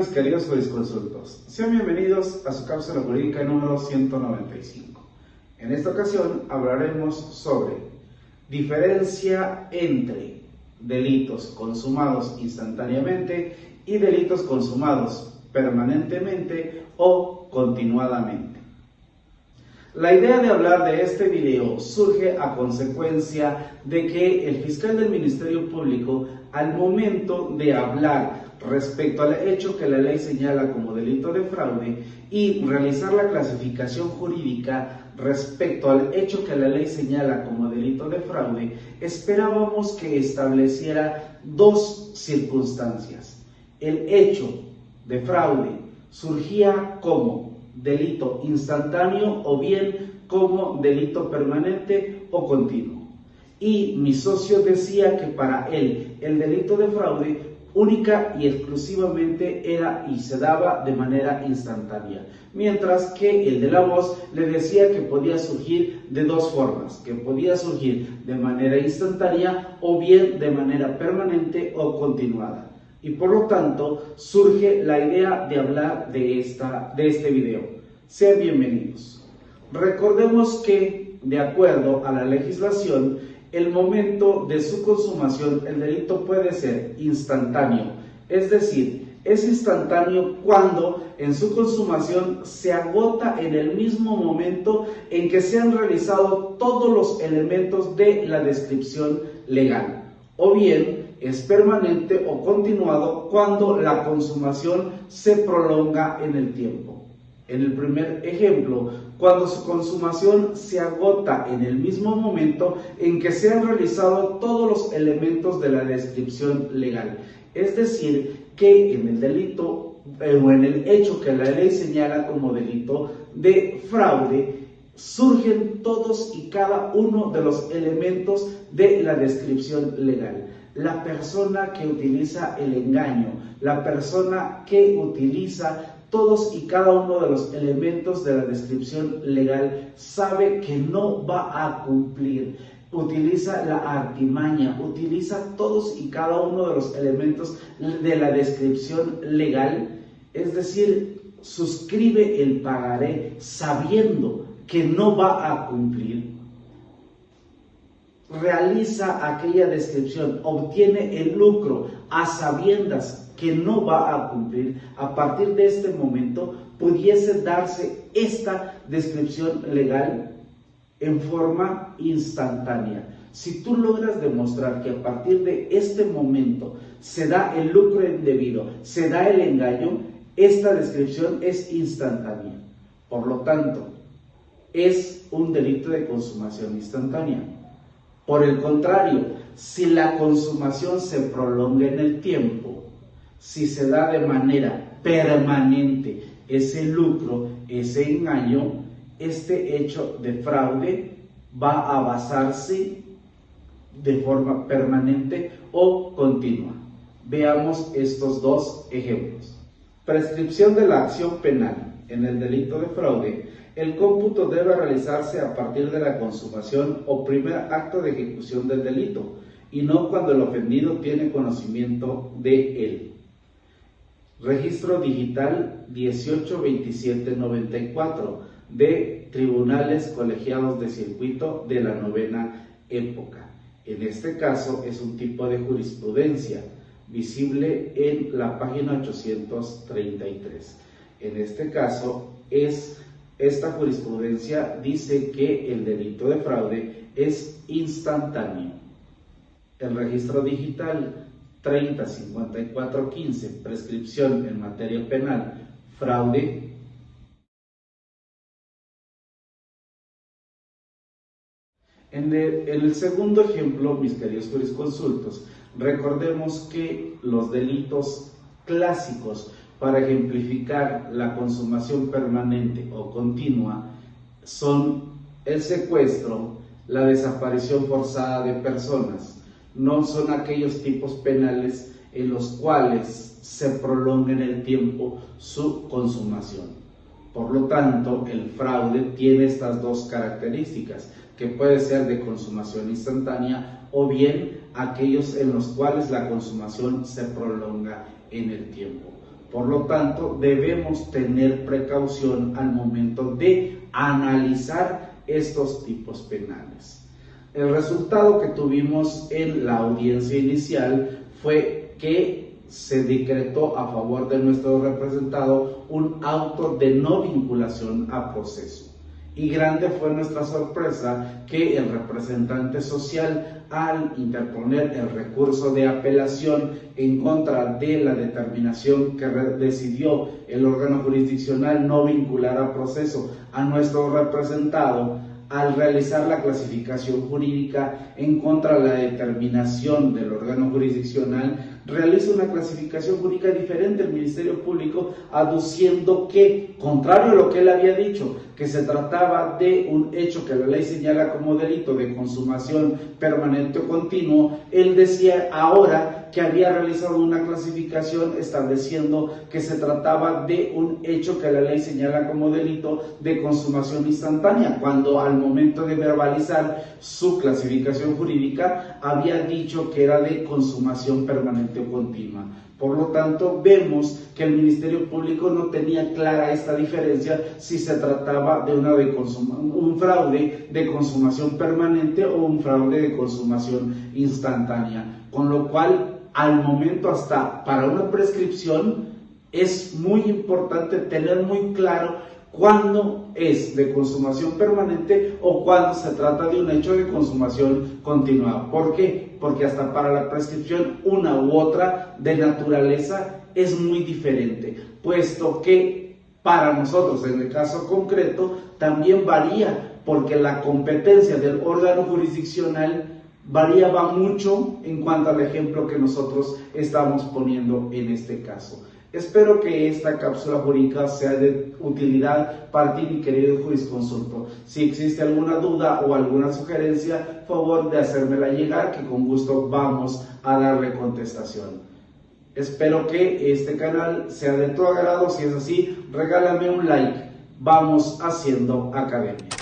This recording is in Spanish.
mis queridos jurisconsultos? Sean bienvenidos a su cápsula jurídica número 195. En esta ocasión hablaremos sobre diferencia entre delitos consumados instantáneamente y delitos consumados permanentemente o continuadamente. La idea de hablar de este video surge a consecuencia de que el fiscal del Ministerio Público, al momento de hablar respecto al hecho que la ley señala como delito de fraude y realizar la clasificación jurídica respecto al hecho que la ley señala como delito de fraude, esperábamos que estableciera dos circunstancias. El hecho de fraude surgía como delito instantáneo o bien como delito permanente o continuo. Y mi socio decía que para él el delito de fraude única y exclusivamente era y se daba de manera instantánea, mientras que el de la voz le decía que podía surgir de dos formas, que podía surgir de manera instantánea o bien de manera permanente o continuada. Y por lo tanto surge la idea de hablar de este video. Sean bienvenidos. Recordemos que, de acuerdo a la legislación, el momento de su consumación, el delito puede ser instantáneo, es decir, es instantáneo cuando en su consumación se agota en el mismo momento en que se han realizado todos los elementos de la descripción legal, o bien es permanente o continuado cuando la consumación se prolonga en el tiempo. En el primer ejemplo, cuando su consumación se agota en el mismo momento en que se han realizado todos los elementos de la descripción legal. Es decir, que en el delito o en el hecho que la ley señala como delito de fraude, surgen todos y cada uno de los elementos de la descripción legal. La persona que utiliza el engaño, la persona que utiliza todos y cada uno de los elementos de la descripción legal sabe que no va a cumplir, utiliza la artimaña, utiliza todos y cada uno de los elementos de la descripción legal, es decir, suscribe el pagaré sabiendo que no va a cumplir, realiza aquella descripción, obtiene el lucro a sabiendas que no va a cumplir. A partir de este momento pudiese darse esta descripción legal en forma instantánea. Si tú logras demostrar que a partir de este momento se da el lucro indebido, se da el engaño, esta descripción es instantánea. Por lo tanto, es un delito de consumación instantánea. Por el contrario, si la consumación se prolonga en el tiempo, si se da de manera permanente ese lucro, ese engaño, este hecho de fraude va a basarse de forma permanente o continua. Veamos estos dos ejemplos. Prescripción de la acción penal. En el delito de fraude, el cómputo debe realizarse a partir de la consumación o primer acto de ejecución del delito, y no cuando el ofendido tiene conocimiento de él. Registro digital 182794 de Tribunales Colegiados de Circuito de la Novena Época. En este caso es un tipo de jurisprudencia visible en la página 833. En este caso esta jurisprudencia dice que el delito de fraude es instantáneo. El registro digital 305415, prescripción en materia penal, fraude. En el segundo ejemplo, mis queridos jurisconsultos, recordemos que los delitos clásicos para ejemplificar la consumación permanente o continua son el secuestro, la desaparición forzada de personas. No son aquellos tipos penales en los cuales se prolonga en el tiempo su consumación. Por lo tanto, el fraude tiene estas dos características, que puede ser de consumación instantánea o bien aquellos en los cuales la consumación se prolonga en el tiempo. Por lo tanto, debemos tener precaución al momento de analizar estos tipos penales. El resultado que tuvimos en la audiencia inicial fue que se decretó a favor de nuestro representado un auto de no vinculación a proceso. Y grande fue nuestra sorpresa que el representante social, al interponer el recurso de apelación en contra de la determinación que decidió el órgano jurisdiccional no vincular a proceso a nuestro representado, al realizar la clasificación jurídica en contra de la determinación del órgano jurisdiccional, realiza una clasificación jurídica diferente al Ministerio Público, aduciendo que, contrario a lo que él había dicho, que se trataba de un hecho que la ley señala como delito de consumación permanente o continuo, él decía ahora que había realizado una clasificación estableciendo que se trataba de un hecho que la ley señala como delito de consumación instantánea, cuando al momento de verbalizar su clasificación jurídica había dicho que era de consumación permanente o continua. Por lo tanto, vemos que el Ministerio Público no tenía clara esta diferencia si se trataba de un fraude de consumación permanente o un fraude de consumación instantánea. Con lo cual, al momento hasta para una prescripción, es muy importante tener muy claro cuándo es de consumación permanente o cuándo se trata de un hecho de consumación continua. ¿Por qué? Porque hasta para la prescripción una u otra de naturaleza es muy diferente, puesto que para nosotros en el caso concreto también varía, porque la competencia del órgano jurisdiccional variaba mucho en cuanto al ejemplo que nosotros estamos poniendo en este caso. Espero que esta cápsula jurídica sea de utilidad para ti, mi querido jurisconsulto. Si existe alguna duda o alguna sugerencia, favor de hacérmela llegar, que con gusto vamos a darle contestación. Espero que este canal sea de tu agrado. Si es así, regálame un like. Vamos haciendo academia.